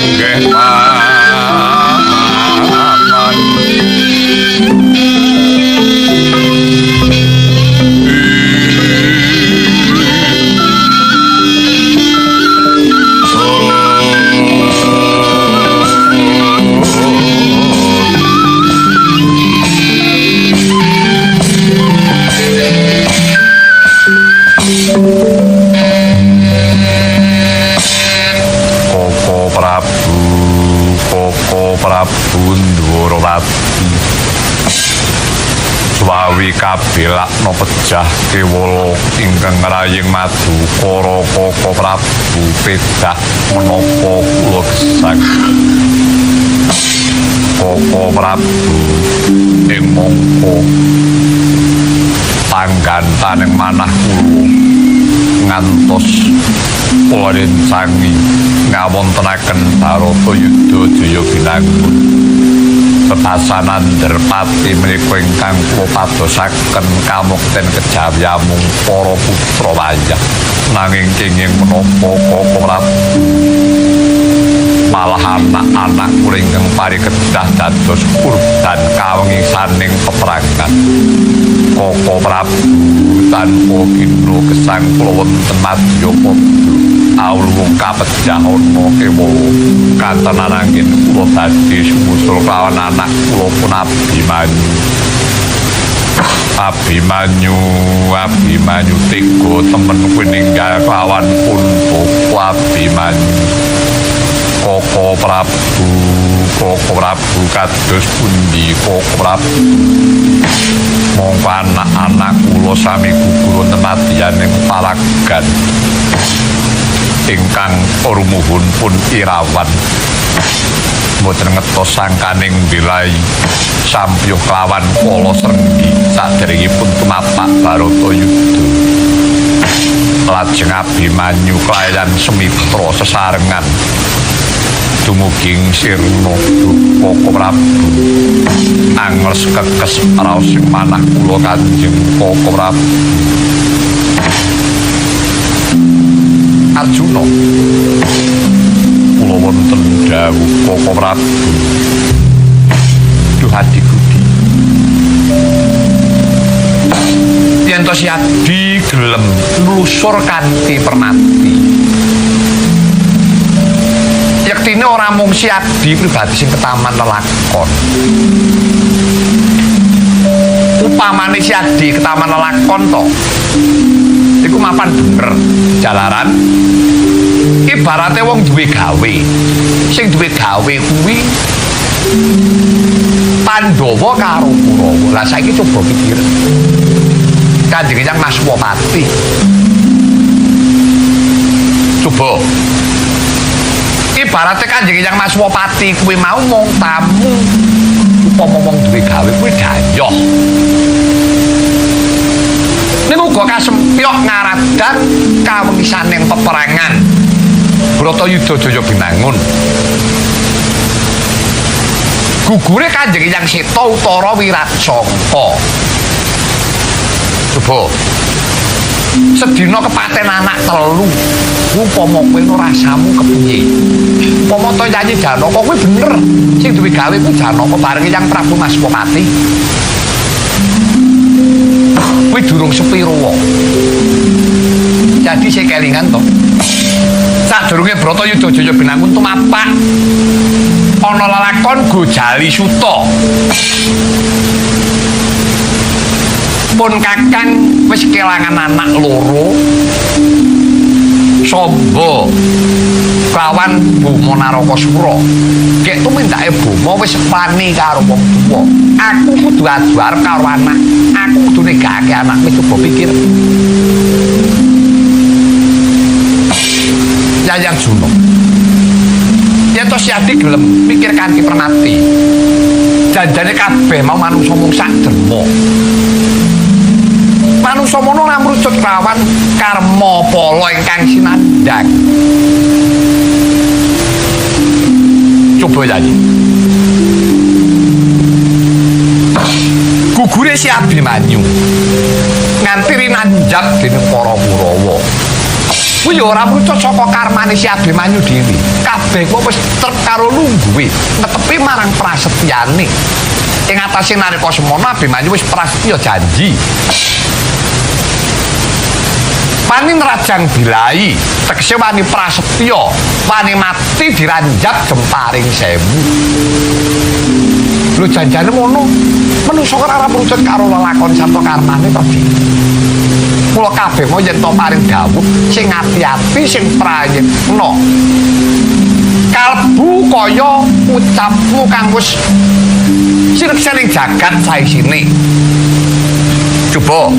panggih pangan Prabu Ndwarawati Swawi kabelakna pejah kewala ingkang ngrayeng madu para Koko Prabu pedah menapa kula gesang Koko Prabu ing mangka panggantaning manah kula ngantos kula rencangi ngawontenaken Barata Yudha Jaya Binangun Tepasanan Derpati menika ingkang kula padosaken kamukten kejawi amung para putra wayah nanging kenging menapa Koko Prabu malah anak-anak kula ingkang parikedah dados kurban kawengisaning peperangan Koko Prabu tanpa kina gesang kula wonten madya padha awluh kapejah ana kewala katenan angin kula badhe sumusul kelawan anak kula pun Abimanyu tega temen kuwi ninggal kelawan pun Abimanyu Koko Prabu kados pundi Koko Prabu mongko anak-anak kula sami gugur wonten madyaning palagan ingkang rumuhun pun irawan mboten ngetos sangkaning bilai sampyuh kelawan kala srenggi saderengipun tumapak Barata Yudha lajeng Abimanyu kelayan semitra sesarengan dumuging sirna Koko Prabu angles kekes raos sing manah kula Kanjeng Koko Prabu Arjuna kula wonten dawuh Koko Prabu duh adi Budi yen to si Adi gelem nlusur kanthi pernati yektine ora mung si Adi pribadi sing ketaman lelakon upamane si Adi ketaman lelakon to iku mapan bener jalaran ibarate wong duwe gawe sing duwe gawe kuwi Pandhawa karo Kurawa lah saiki coba pikir Kanjeng Hyang Maswapati coba ibarate Kanjeng Hyang Maswapati kuwi mau mung tamu upama wong duwe gawe kuwi dayoh niku uga kasempyok ngaradan kawengisaning peperangan Barata Yudha Jaya Binangun gugure Kanjeng Hyang Seta Utara Wiratsangka coba sedina kepaten anak telu upama kowe rasamu kepiye upama to nyanyi Janaka kuwi bener sing duwe gawe kuwi Janaka bareng Hyang Prabu Maswapati kuwi durung sepiro wae jadi saya kelingan to sadurunge Barata Yudha Jaya Binangun tumapak ana lelakon Gojali Suta pun kakang wis kelangan anak loro Samba kawan Boma Narakasura gek tumindake Boma wis pani karo wong tuwa aku kudu adu arep karo anak aku kudu negake anakku coba pikir Yayang Juna yen to si Adi gelem mikir kanthi pernati janjane kabeh mau manungsa mung sak derma manungsa mono ora mrucut kelawan karma pala ingkang sinandhang coba nyanyi gugure si Abimanyu nganti rinanjak dening para Kurawa Kuwi ya ora mrucut saka karmane si Abimanyu dhewe. Kabeh kuwi wis trep karo lungguhe, netepi marang prasetyane. Ing atase nalika semana Abimanyu wis prasetya janji. Wani nrajang bilai, tegese wani prasetya, wani mati diranjap jemparing sewu. Lho janjane ngono, menungso ora mrucut karo lelakon sarta karmane to, Di. Mula kabeh mau yen to paring dawuh sing ati-ati sing prayitna. Kalbu kaya ucapmu kang wis sirek-sering jagat saisine. Coba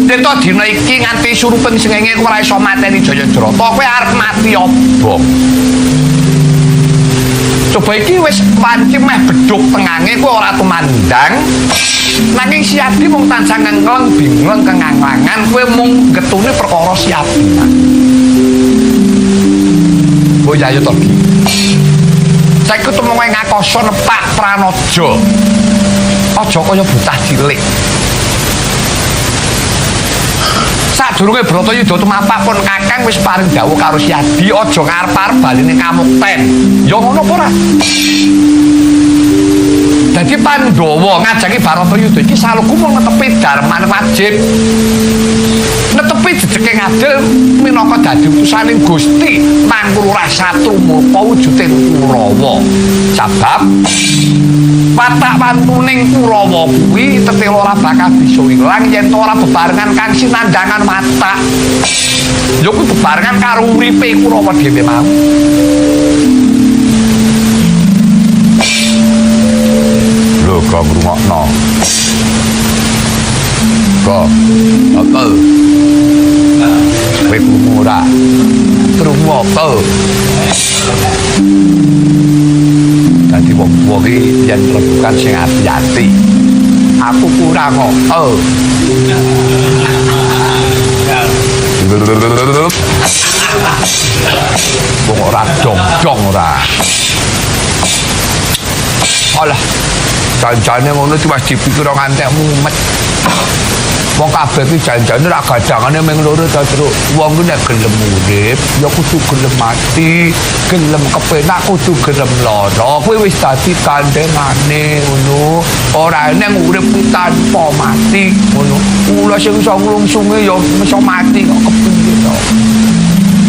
Dento dina iki nganti suruping srengenge kowe ora iso mateni Jayadrata, kowe arep mati apa? Coba iki wis panci meh bedhug tengange kowe ora tumandang. Nanging si Adi mung tansah ngengleng bingleng kenganglangan, kowe mung getune perkara si Adi. Kowe ayo to iki. Saiki temungke ngakoso nepak Pranaja. Aja kaya bocah cilik. Sadurunge Bratayuda tumapak pun Kakang wis paring dawuh karo si Adi aja ngarep-arep baline Kamukten. Ya ngono apa ora? Dadi Pandhawa ngajangi Bratayuda iki saluku mung netepi darman wajib. Netepi jejeke ngadil minangka dadi utusaning Gusti mangkuru rasatru murka wujuding Kurawa. Sabab watak wantuning Kurawa kuwi tetela ora bakal bisa ilang yen ora bebarengan kang sinandhangan watak. Ya kuwi bebarengan karo uripe Kurawa dhewe mau. Lho kok ngrungokno. Kok apa? Kowe krungu ora? Krungu apa? Dadi wong tuwa iki yen rebukan sing ati-ati. Aku kurang kok. Wong ora dong-dong ora. Alah, janjane ngono iki wis dipikir ngantek mumet. Wong kabeh iki janjane ora gadangane mung loro ta, Truk. Wong ku nek gelem urip, ya kudu gelem mati, gelem kepenak kudu gelem lara. Kuwi wis dadi kandhengane ngono. Ora neng urip tanpa mati ngono. Kula sing iso nglungsunge ya iso mati kok kepiye to.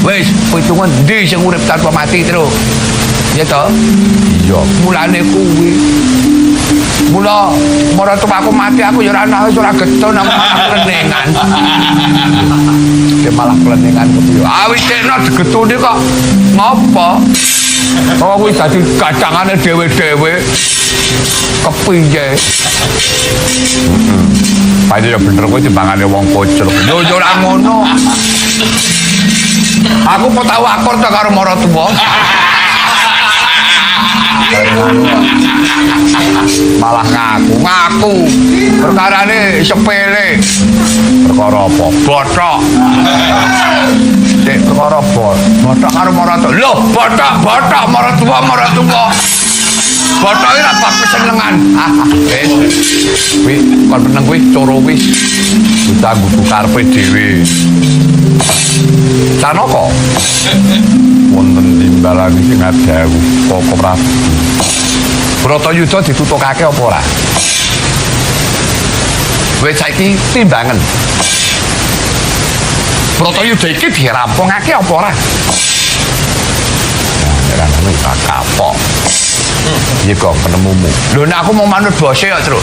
Wis, pitungan ndi sing urip tanpa mati, Truk? Ya to? Iya, mulane kuwi. Mula marang aku mati aku ya ora ana wis ora getun aku malah klenengan. Dia malah klenengan kepiye. Awis tekno digetune kok ngopo? Oh kuwi dadi kacangane dhewe-dhewe. Kepiye? Padahal bener kuwi timbangane wong kocel. Yo ora ngono. Aku mau tahu akor to karo maratuwa. Malah ngaku perkarane sepele. Perkara apa? Bothok. Dek perkara bothok karo maratuwa. Lho, bothok maratuwa. Bothok ora apa kesenengan. Wis. Kuwi kon meneng kuwi cara wis. Udah kudu karepe dhewe. Canaka. Wonten timbalan sing dawuh Koko Prabu. Bratayuda ditutukake apa ora? Wis saiki timbangan. Bratayuda iki dirampungake apa ora? Ora ngono tak kapok. Iki kok penemumu. Lho nek aku mau manut bose ya, Truk.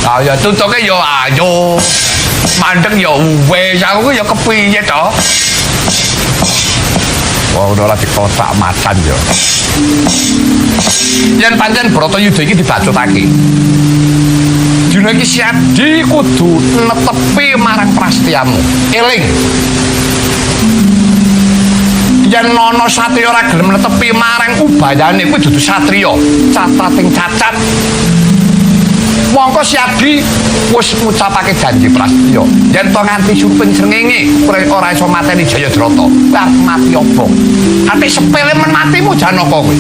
Ah ya tutuke ya ayo. Mandeng ya wis aku ya kepiye to? Wah ora dikotak macan ya. Yen pancen Bratayuda iki dibacutake. Dina iki si Adi kudu netepi marang prasetyamu. Eling. Yen ana satriya ora gelem netepi marang ubayane kuwi dudu satriya, catating cacat. Mongko si Adi wis ngucapake janji prasetya. Yen to nganti suruping srengenge ora iso mateni Jayadrata, kuwi arep mati apa? Ati sepele men matimu Janaka kowe.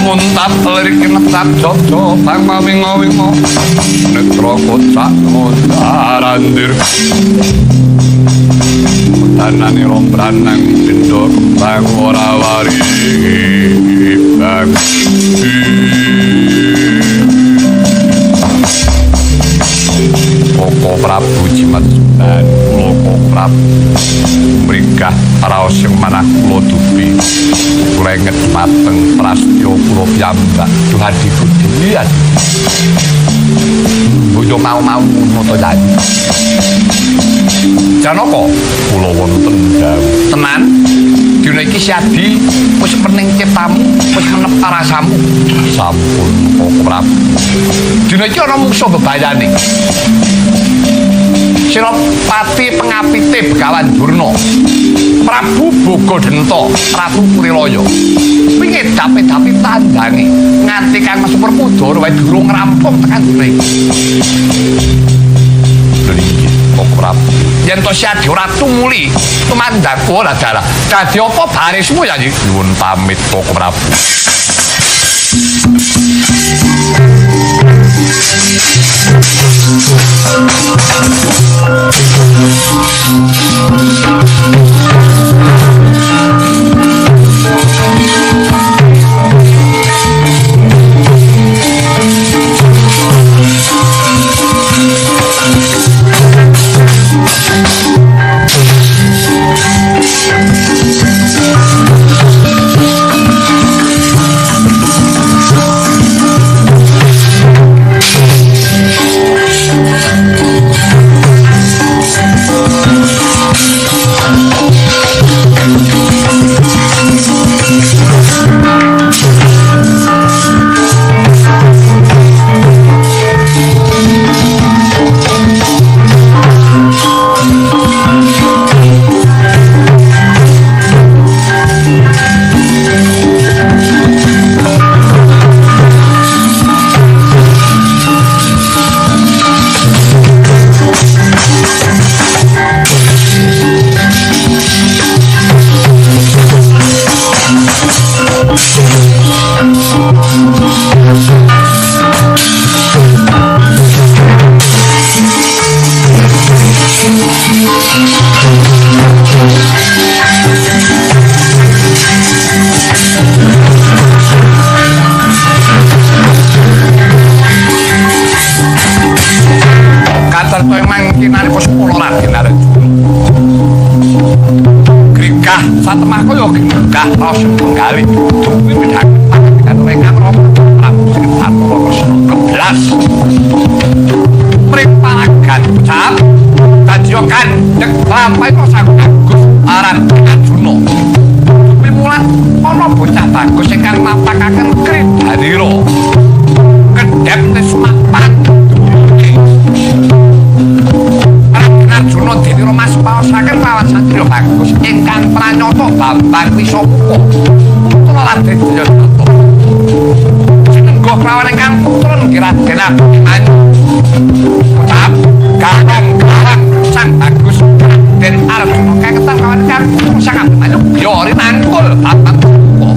Muntat lirik netap jojo bangma wingo-wingo netra kocak mondarandir tanane rombranang pindha kembang ora wari bang Koko Prabu Jimat Sunan Koko Prabu mringkah raos sing manah kula dupi lenget mateng prastya kula piyambak duhadi budian bojo mau-mau ngono to jadi Janaka kula wonten dawuh tenan dina iki Syadi wis pening ciptamu wis menep parasamu sampun Koko Prabu dina iki ana mungsuh bebayane Senopati pengapite Begawan Durna Prabu Bogodento Prabu Kurilaya wingi dapi-dapi tandange nganti Kang Mas Perpudara wae durung rampung tekan dina iki nggih Koko Prabu yen to Syadi ora tumuli tumandang ora dalah dadi apa barismu ya nyuwun pamit Koko Prabu Satemahku yo genggah ros penggali kuwi bedhak kan rekan Prabu sekitar 11 priparagan cap kadiokan nek lampai kok sangat bagus aran Arjuna kuwi mulan ana bocah bagus sing kang mapakaken Kridanira kedhep Sumapan Arjuna dene Mas paosaken lawan Satria bagus ingkang pranyata Bambang Wisopoko putra Raden Jayadratna sinengguh kelawan ingkang putra Raden Abimanyu ucap garang-garang sang bagus Raden Arjuna keketan kelawan ingkang putra sang Abimanyu yori nangkul Bambang Wisopoko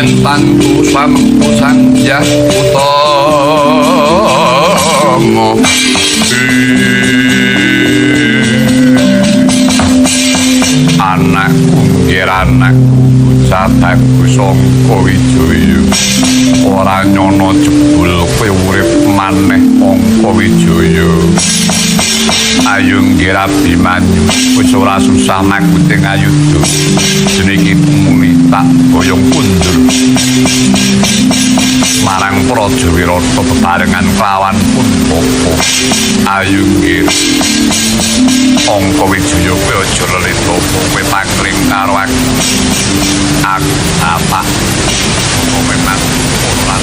yen tantu sampusan ya utama anakku nggih anakku cataku sangka wijaya ora nyono jebul kowe urip maneh angka wijaya ayo nggih Abimanyu wis ora susah nakuting ayuda jenenge muni tak boyong kundur marang Praja Wirata bebarengan kelawan Punpaka ayo nggih angka wijaya kowe aja lelito kowe pangling karo aku apa memang ora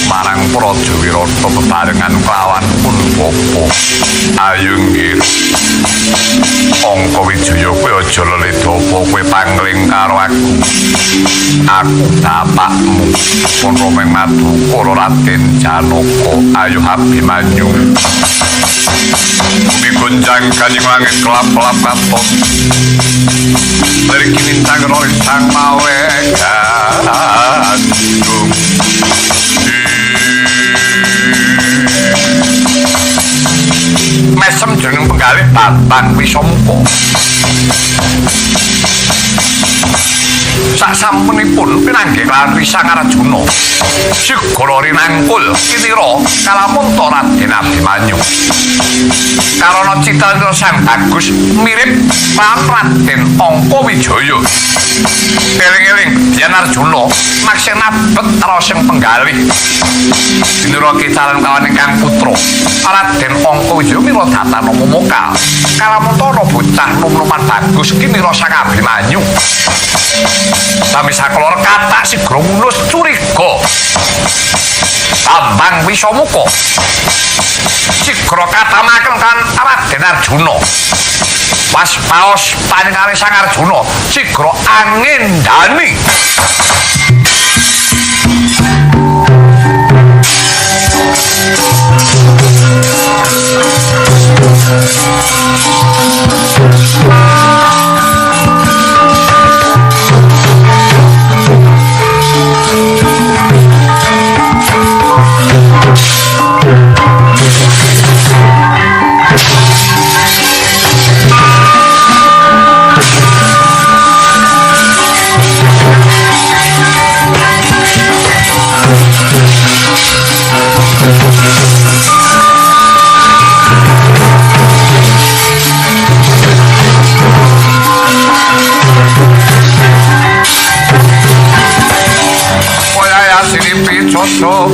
marang Praja Wirata bebarengan kelawan Punpaka ayo nggih angka wijaya kowe aja lelito kowe pangling karo aku bapakmu kono mengmatu karo Raden Janaka ayo Abimanyu bumi gonjang kanjeng langit kelap-kelap katon dari kinintang rolis sang mawe gandung mesem jeneng penggalih Bambang Wisamuka sasampunipun pinanggih kelawan Risang Arjuna segara rinangkul kinira kalamunta Raden Abimanyu karana cita sang bagus mirip lan Raden Angka Wijaya eling-eling yen Arjuna maksina bet karo sing penggalih kinira kicaran kawan ingkang putra Raden Angka Wijaya mira datan momoka kalamunta ana bocah nom-noman bagus kinira sang Abimanyu sami sakelor kathah sigra nulus curiga Bambang Wisamuka sigra katamaken kan Raden Arjuna pas paos paningale sang Arjuna sigra angindani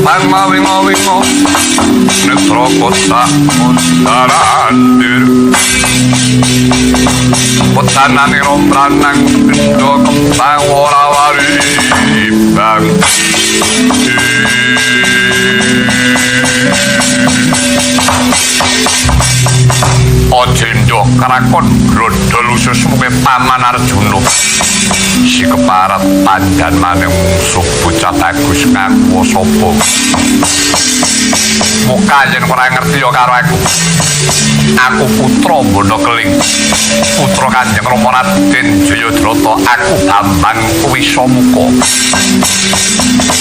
bang mawing-mawingo netra kotak muntarandir petanane rombranang pindha kembang ora wari bang Ojendo karakon grodol usus mume Paman Arjuna si keparat pandan maneh musuh bocah bagus ngaku sapa muka yen ora ngerti ya karo aku putra Bono Keling putra Kanjeng Rama Raden Jayadrata aku Bambang Wisamuka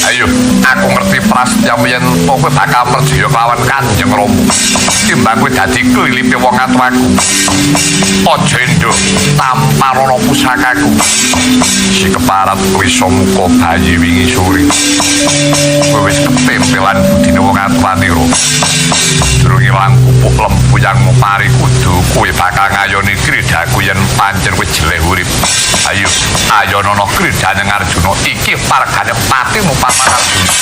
ayo aku ngerti prasetya yen kowe bakal percaya kelawan Kanjeng Rama timbang kowe dadi klilipe wong atuaku aja endo tamparana pusakaku si keparat Wisamuka bayi wingi sore kowe wis ketempelan budine wong atuane ro durung ilang pupuk lempu yang mari kudu kowe bakal ngayoni kridhaku yen pancen kowe jeleh urip ayo ayo nono kridhane Arjuna iki pargane patimu Paman Arjuna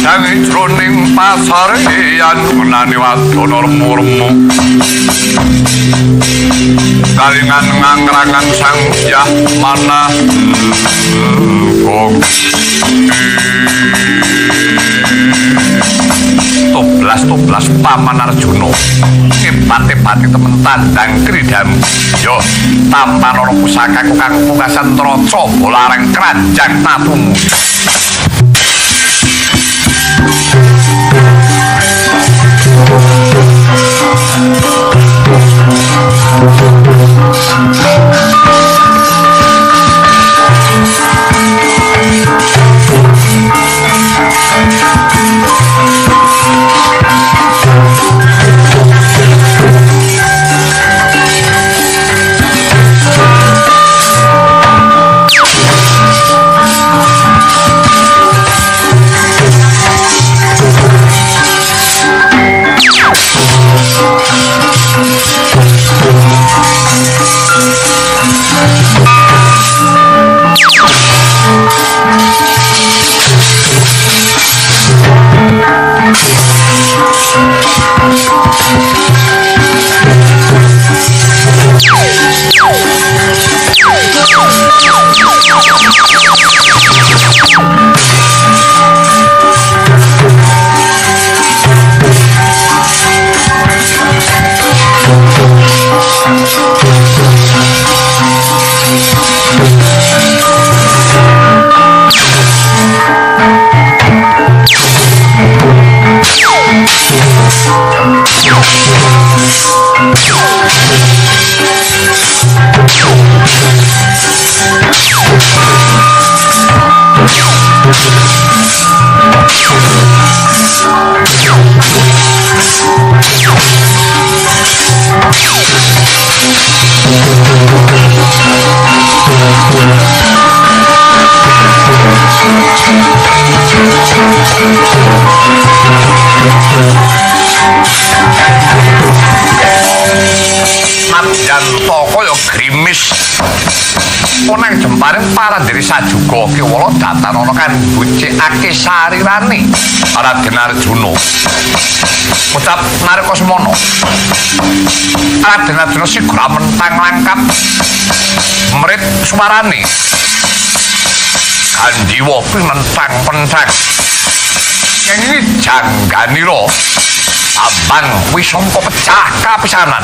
jangi jroning pasareyan ngenani wadon remu-remu kalingan ngangrangan sang yah mana kong toblas paman Arjuna kepati-pati temen tandang kridam yo tampan ora pusaka kang pungkasan traca bolareng kranjang tatumu Onang jemparing parandiri sajuga kiwala datan ana kan bucikake sarirane Raden Arjuna. Ucap narika semana. Raden Arjuna sigra mentang langkap mrit sumarane. Kandiwa pinentang pencak. Nyanyi jangganira abang wisampa pecah kapisanan.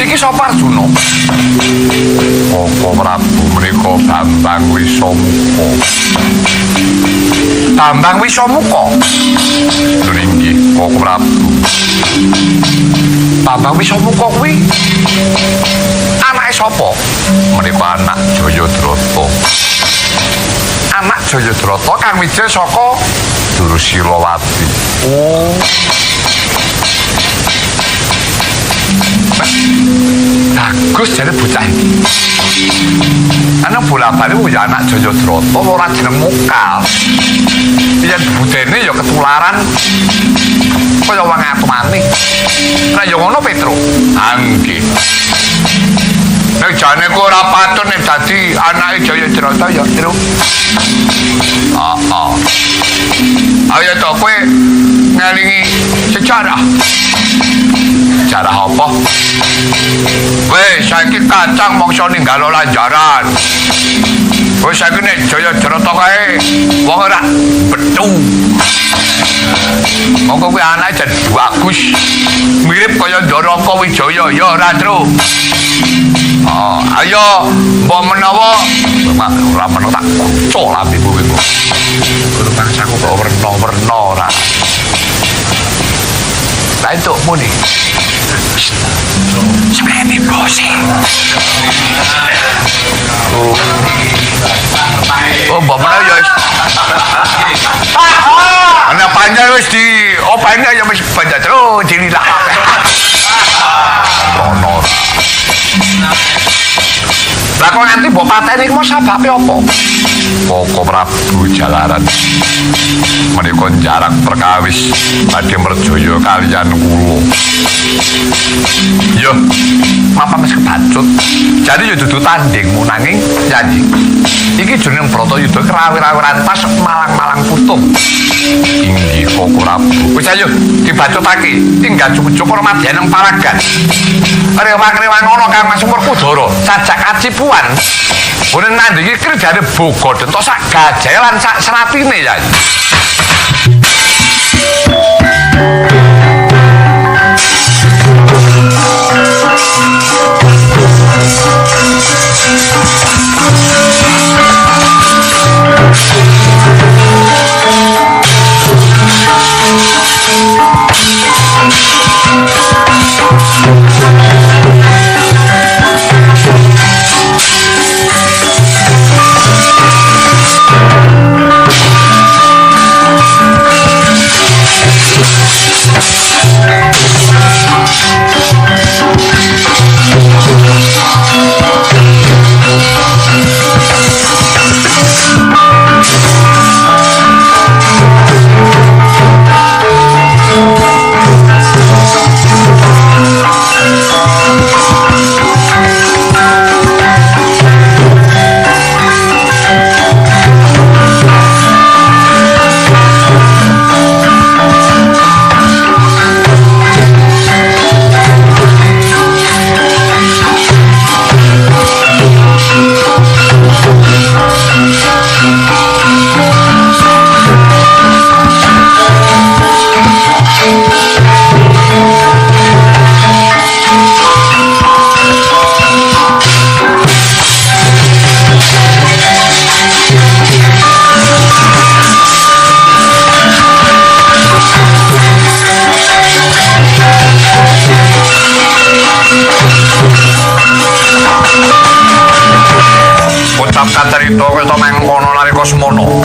Iki sapa Arjuna? Koko Prabu menika Bambang Wisamuka. Bambang Wisamuka. Lho inggih Koko Prabu. Bambang Wisamuka kuwi anake sapa? Menika anak Jayadrata. Anak Jayadrata kang wijaya saka Dursilawati. Oh. Bagus jare bocah iki. Ana bola-bali ya anak Jayadrata ora jeneng Mukal. Yen budene ya ketularan kaya wong atumane. Lah ya ngono Petro. Nggih. Nek jane ku ora patut nek dadi anake Jayadrata ya, Tru. Ayo to kowe ngelingi sejarah. sejarah apa? Weh, saiki kacang mongso ninggalo lanjaran. Weh, saiki nek Jayadrata kae wong ora bethu. Monggo kuwi anake jadi bagus. Mirip kaya Ndaraka Wijaya ya ora, Tru. Oh, ayo mbok menawa ora menawa tak kocok lambimu kuwi. Kudu bangsaku kok werna-werna ora. Lah itu muni. Sebenarnya bosi. Oh, mbok menawa ya. Ana panjang wis di opane ya wis panjang terus dililah. Ono. Lah kok nganti mbok pateni iku sababe apa? Koko Prabu Jalaran menika jarak perkawis badhe merjaya kaliyan kula. Yo, mapa wis kebacut. Jadi yo dudu tandingmu nanging janji. Iki jeneng Bratayuda kerawi-rawi rantas malang-malang putung. Inggih Koko Prabu. Wis ayo dibacutake tinggal cukup-cukup madyaning paragan. Rewang-rewang ana Kang Mas Werkudara sajak acipuan. Bonen nandingi kerjane boga dentok sak gajahe lan sak seratine ya. Kacarita kita mengkono nalika semono.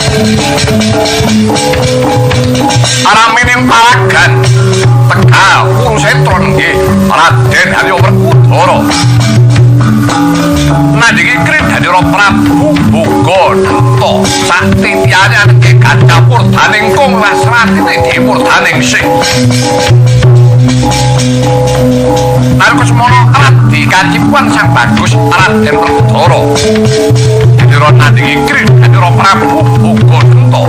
Aramining paragan Tegal Kurusetron nggih Raden Harya Werkudara. Nandingi Kridhanira Prabu Bogadanta sak titiyane nggih Gandapurdaning Kung Lasratine Dipurdaning Sih. Nalika semono Radi Kacipuan Sang Bagus Raden Werkudara. Dira nandingi Kridhanira Prabu Bogadanta.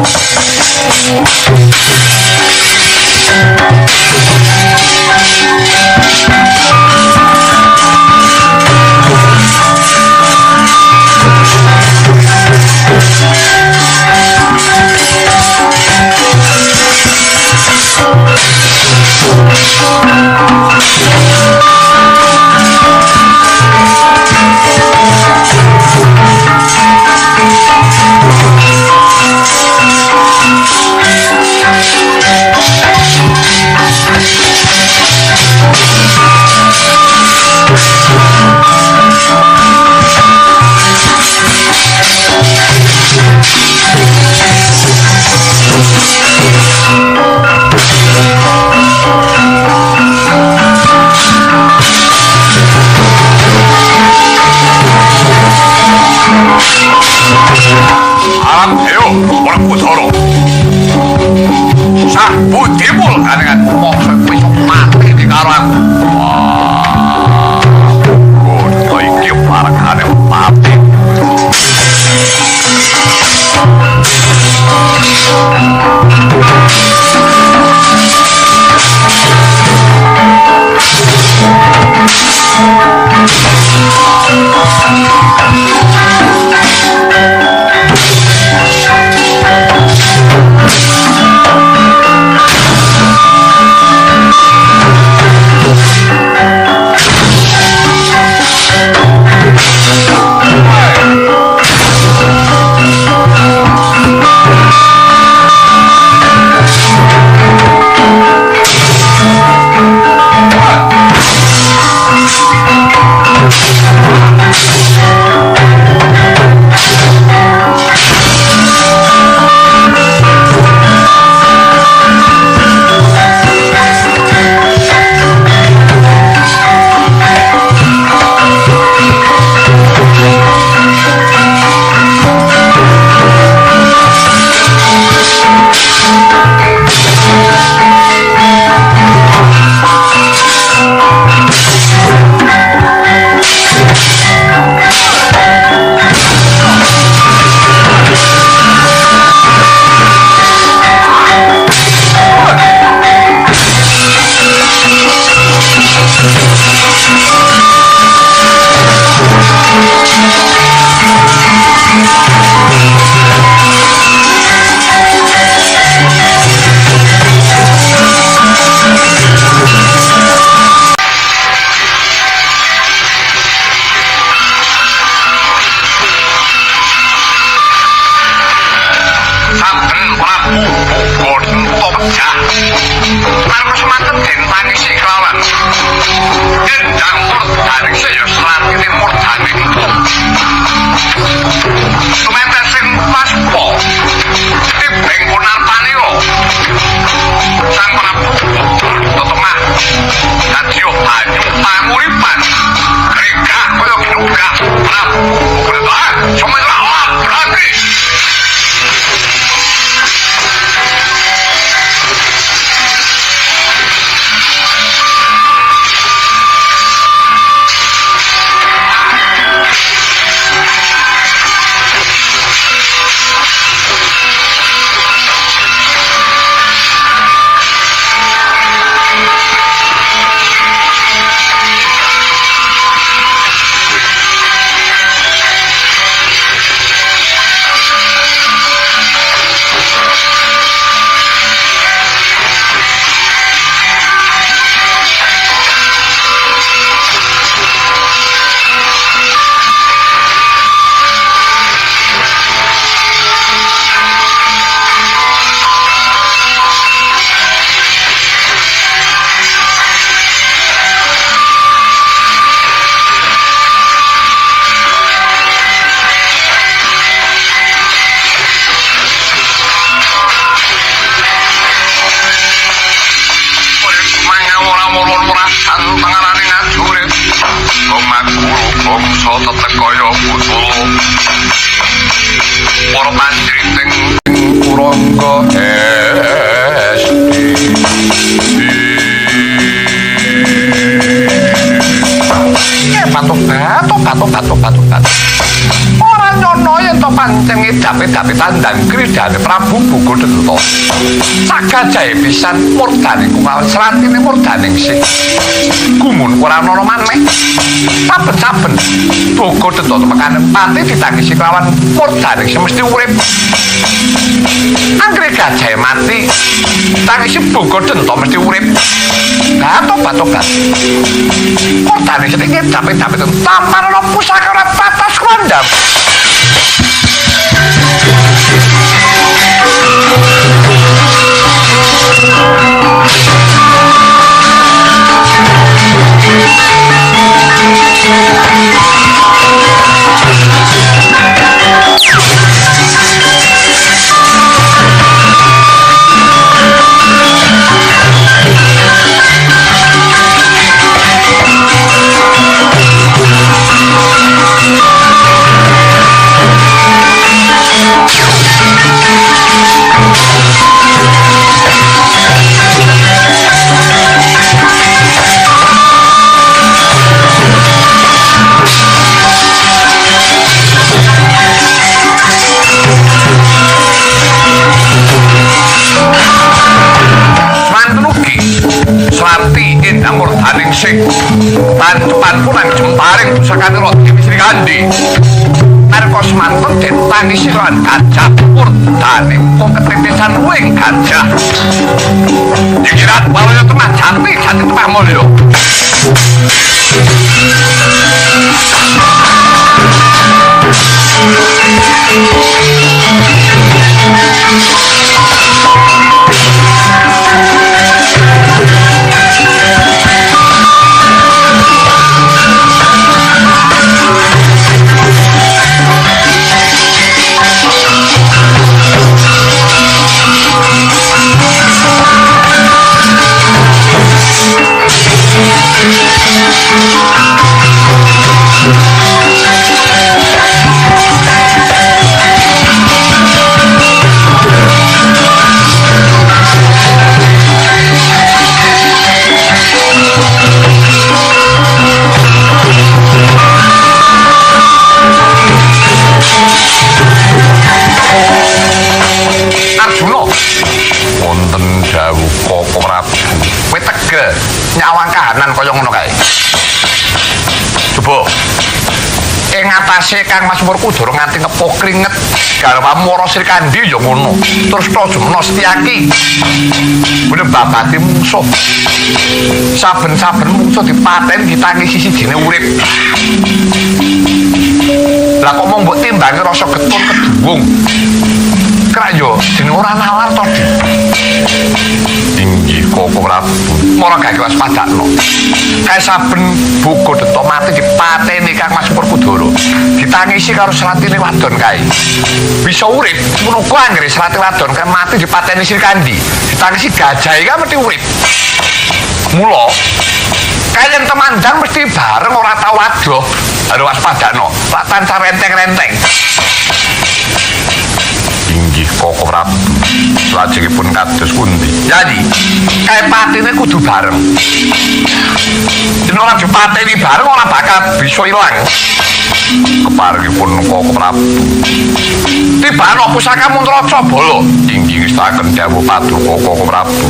monggo Batu. Ora nyono yen to pancen edape-dape tandang kridane Prabu Bukodento. Sagajahe pisan murdane kuwaos sratine murdaning sih. Gumun ora ana maneh. Saben-saben Bukodento mekane pati ditangisi kelawan murdaning semesti urip. Anggere gajahe mati, tangisi Bukodento mesti urip. Batu. Murdane sing edape-dape tampar ana pusaka ora patas kondam. Tancepan pun nang jemparing pusakane Roti Sri Kandi. Narko semanten ditangisi lan gajah murdane wong ketetesan wing gajah. Dikirat balanya temah jati temah mulya. Nyawang kahanan kaya ngono kae. Coba ing atase Kang Mas Murkudara nganti ngepok kringet garwa Mara Sri Kandi ya ngono. Terus Trajumna Setyaki bener babate mungsuh. Saben-saben mungsuh dipateni ditangisi sijine urip. Lah kok mung mbok timbangi rasa getun kedhuwung. Krak yo jeneng ora nawar to, Dik. Inggih Koko Prabu. Mara gawe waspadakno. Kae saben Bukodento mati dipateni Kang Mas Murkudara. Ditangisi karo sratine wadon kae. Bisa urip, muga anggere srate wadon kan mati dipateni Sri Kandi. Ditangisi gajahe kan mesti urip. Mula kalian temandang mesti bareng ora tau adoh. Harus waspadakno. Rak tansah renteng-renteng. Inggih Koko Prabu. Lajengipun kados pundi? Jadi, kae patine kudu bareng. Yen ora dipateni bareng ora bakal bisa ilang. Keparengipun Koko Prabu. Tibana pusaka Muntraca Bala. Inggih ngestaken dawuh paduka Koko Prabu.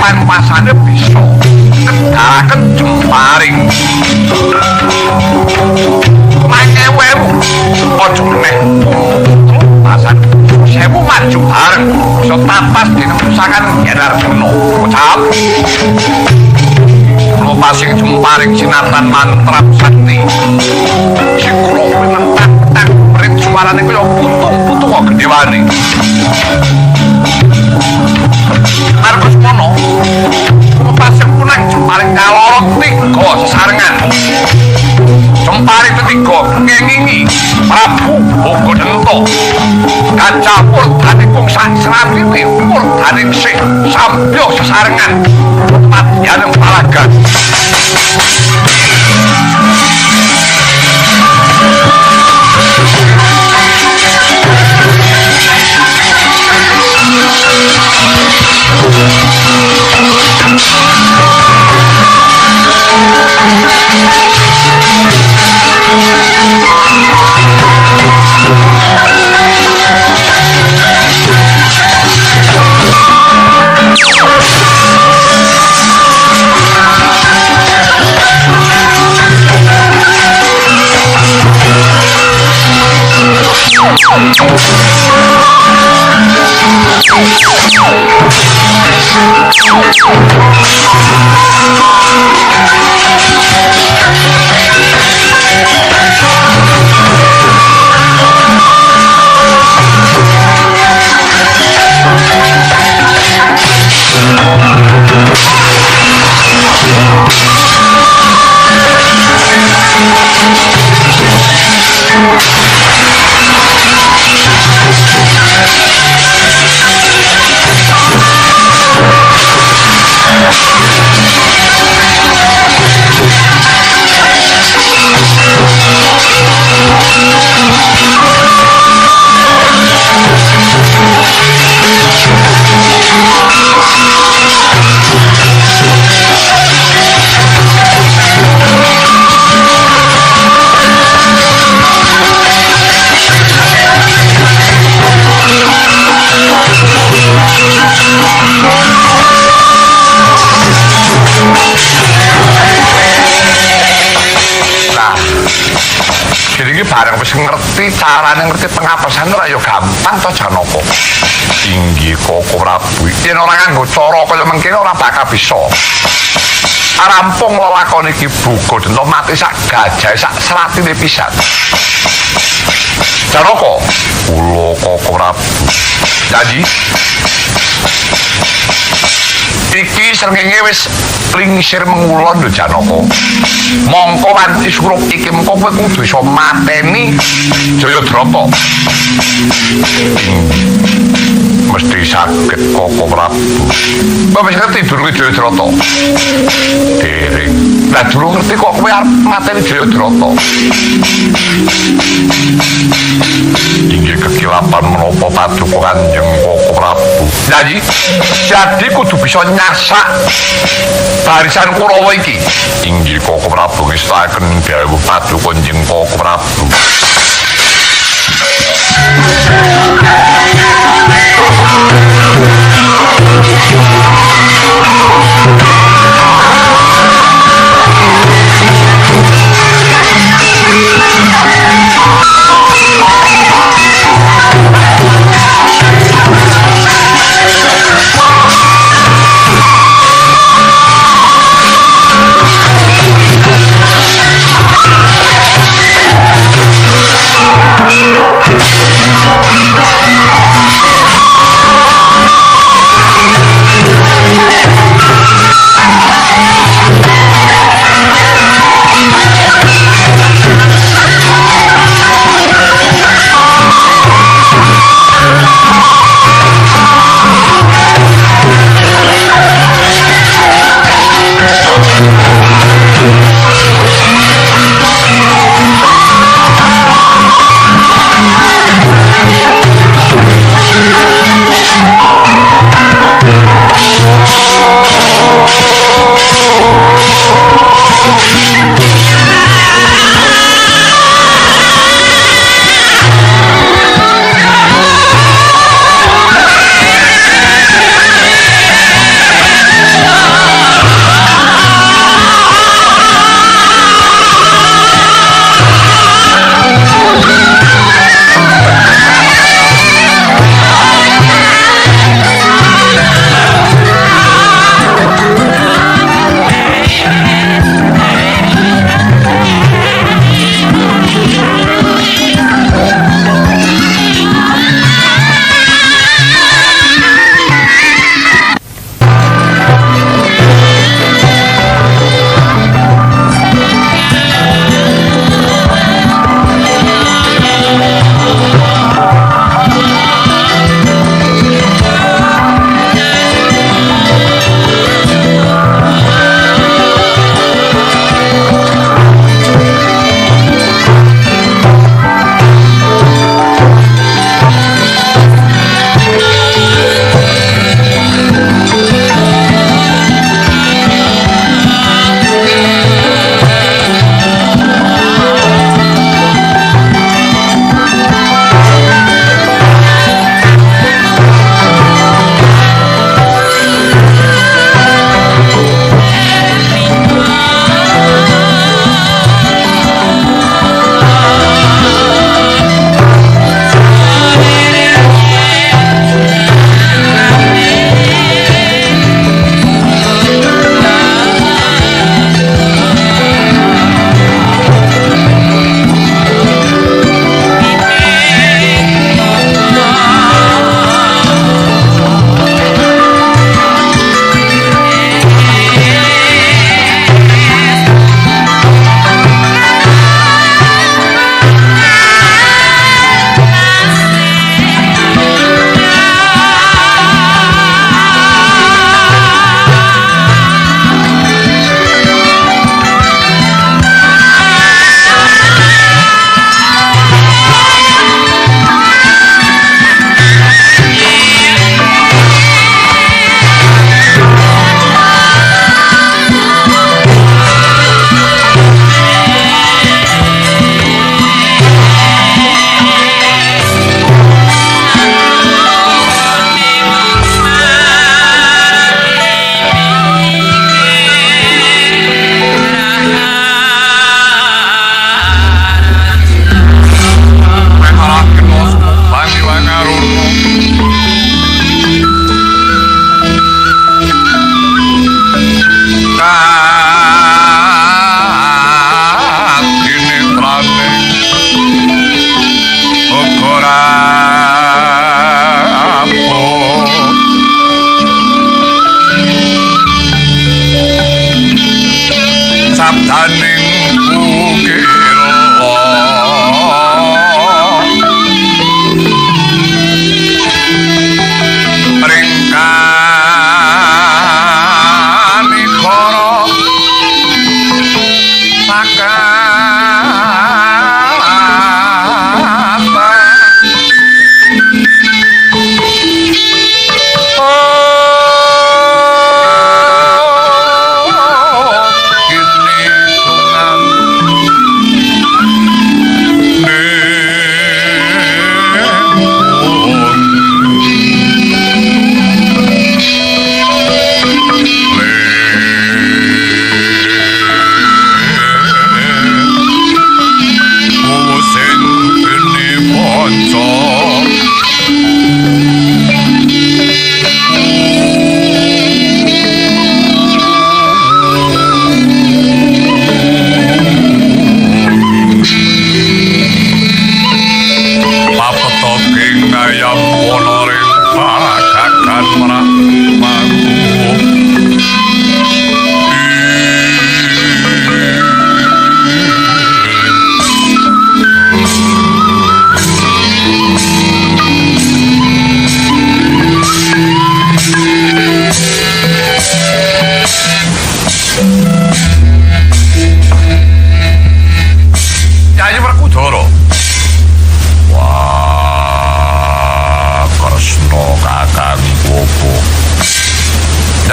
pan-pasane bisa kedalaken jemparing mangewewu aja meneh pasan sewu maju bareng bisa tapas dinemusakan Yen Arjuna ucap kula sing jemparing sinatan mantra sakti sing kula mentak-tak murid suarane kaya putung-putung kok gedhewane Markus mono pasang punang jemparing kalorot tiga sesarengan jemparing ketiga ngengingi Prabu Bogodento kaca purdaning kung sasrabine purdaning sing sampya sesarengan padyaning palagan bareng wis ngerti carane ngerti pengapesan ora ya gampang to Janaka. Inggih Koko Prabu. Yen ora nganggo cara kaya mengkene ora bakal bisa. Rampung lelakon iki Bogodento mati sak gajahe sak sratine pisan. Janaka, kula Koko Prabu. Janji iki srengenge wis lingsir mengulon lho Janaka. Mongko wanci surup iki mengko kowe kudu iso mateni Jayadrata. Mesti saged Koko Prabu. Bapak ngerti durung Jayadrata? Dereng. Lah durung ngerti kok kowe arep mateni Jayadrata. Inggih kekilapan menapa paduka Kanjeng Koko Prabu. Jadi kudu bisa nyasak barisan Kurawa iki. Inggih Koko Prabu ngestaken dawuh paduka Kanjeng Koko Prabu.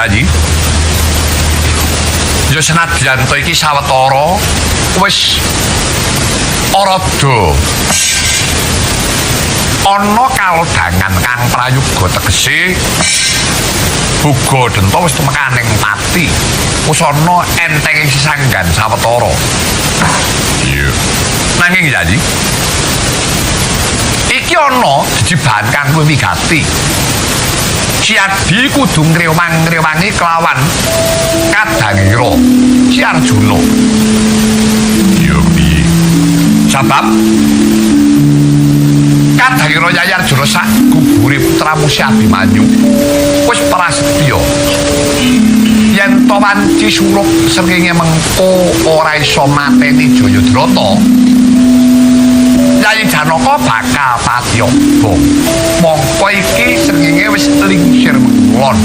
Yayi. Ya senadyan to iki sawetara wis arada ana kalodhangan kang prayoga tegese Buga Denta wis temekaning pati. Wis ana enteng sesanggan sawetara. Iya. Nanging Yayi. Iki ana jejiban kang luwih wigati. Si Adi kudu ngrewang-ngrewangi kelawan Kadangira si Arjuna. Yo piye? Sebab Kadangira Yayi Arjuna sak gugure putramu si Abimanyu wis prasetya. Yen to wanci suluk srengenge mengko ora iso mateni Jayadrata, Yayi Janaka bakal patyaba. Mongko iki srengenge wis lingsir mengulon.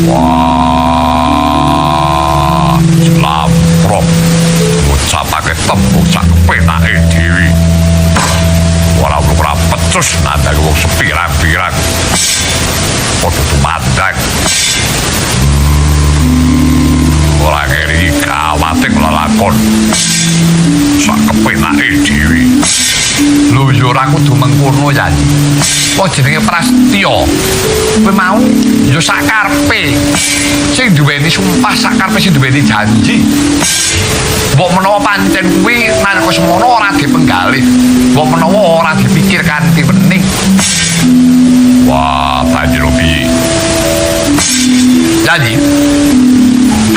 Wah, Lamprok ngucapake tembung sak penake dhewe. Ora pecus nandhang wong sepirang-pirang. Padha tumandang. Ora ngeri gawate lelakon. Sak kepenake dhewe. Lho yo ora kudu mengkono Yayi. Kok jenenge Prasetya. Kowe mau yo sak karepe. Sing duweni sumpah sak karepe sing duweni janji. Mbok menawa pancen kuwi nalika semono ora dipenggalih. Mbok menawa ora dipikir kanthi wening. Wah, banjur piye? Yayi,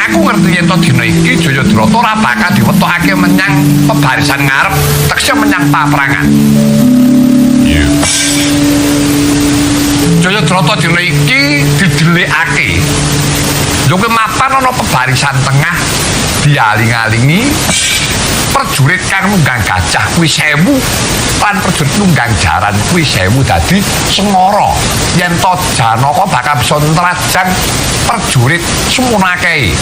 aku ngerti yen to dina iki Jayadrata ora bakal diwetokake menyang pebarisan ngarep, tekse menyang paprangan. Iya. Jayadrata dina iki didelikake. Lho kuwi mapan ana pebarisan tengah dialing-alingi prajurit kang nunggang gajah kuwi 1000 lan prajurit nunggang jaran kuwi 1000 dadi sengara. Yen to Janaka bakal bisa ntrajang prajurit semono akeh.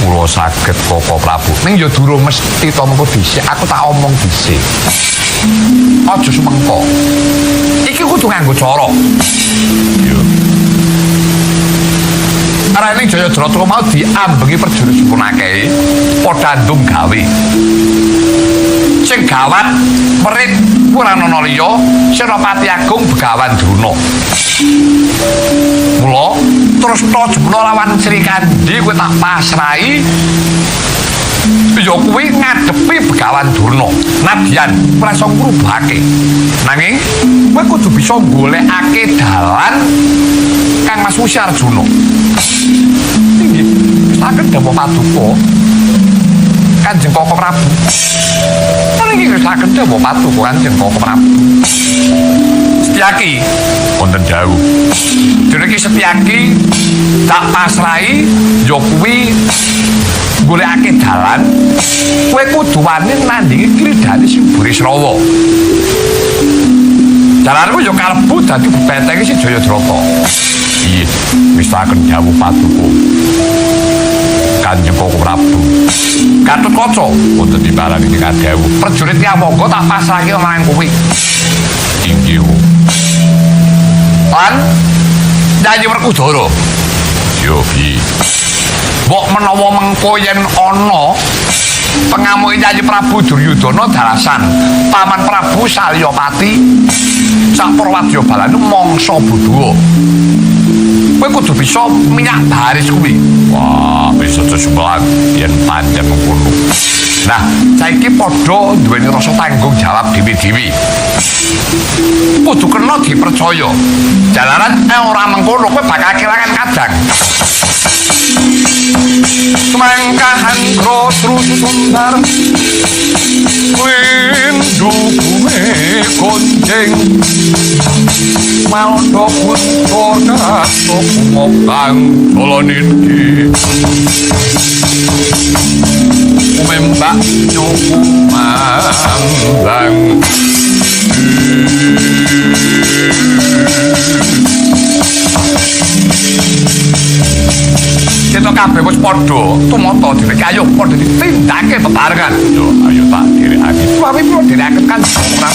Kula saged Koko Prabu. Ning ya durung mesti to mengko dhisik, aku tak omong dhisik. Aja sumengko. Iki kudu nganggo cara. Iya. Arane Jayadrata mau diambengi prajurit semono akeh padha ndung gawe. Sing gawat merit ora ana liya Senopati Agung Begawan Druna. Mula terus to jebul lawan Sri Kandi kowe tak pasrahi. Ya kuwi ngadepi Begawan Druna. Nadyan ora iso ngrubahake. Nanging kowe kudu bisa golekake dalan Kang Mas Wusi Arjuna. Iki wis tak dawuh paduka Kanjeng Koko Prabu. Niki wis tak dawuh paduka Kanjeng Koko Prabu. Setyaki wonten dawuh. Dene iki Setyaki tak pasrahi ya kuwi golekake dalan kowe kudu wani nandingi Kridani sing Burisrawa. Dalanku ya kalebu dadi benteng sing Jayadrata. Iya, wis tak dawuh paduka Kanjeng Koko Prabu. Gatotkaca wonten timbalan iki kadhawuh. Prajurit ki amangga tak pasrahke marang kowe. Inggih. Lan Yayi Werkudara. Yo piye? Mbok menawa mengko yen ana pengamuke Yayi Prabu Duryudana dalasan Paman Prabu Salyapati sak Prawadya Balanu mangsa Buduwa. Kowe kudu bisa minyak baris kuwi. Wah, bisa sesumbang yen pancen mengkono. Nah, saiki padha duweni rasa tanggung jawab dhewe-dhewe. Kudu kena dipercaya. Jalaran ora mengkono kowe bakal kelangan kadang. Semangkahan krosru sundar windu kume konjeng maldo puntona sokmokang doloniti umembak nyukumandang kita kabeh wis padha tumata dhewe ayo padha ditindakake bebarengan. Yo ayo tak direkake. Suami kula direkaken kan ora.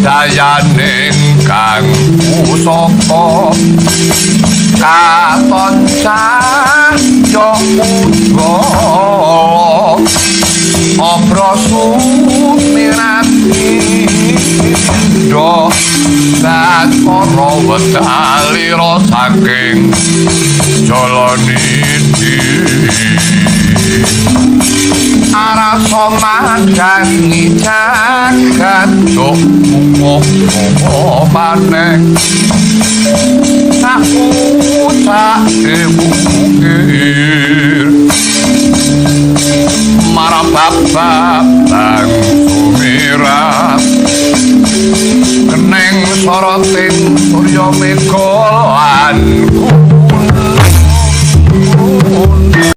dayaning kang pusaka katon cahya putra obro sumirati do sakara wedalira saking jalanidi arasa madangi jagat duk mungguh maneh sakucak dibukir marabab-bab sumirat keneng soroting surya mega lan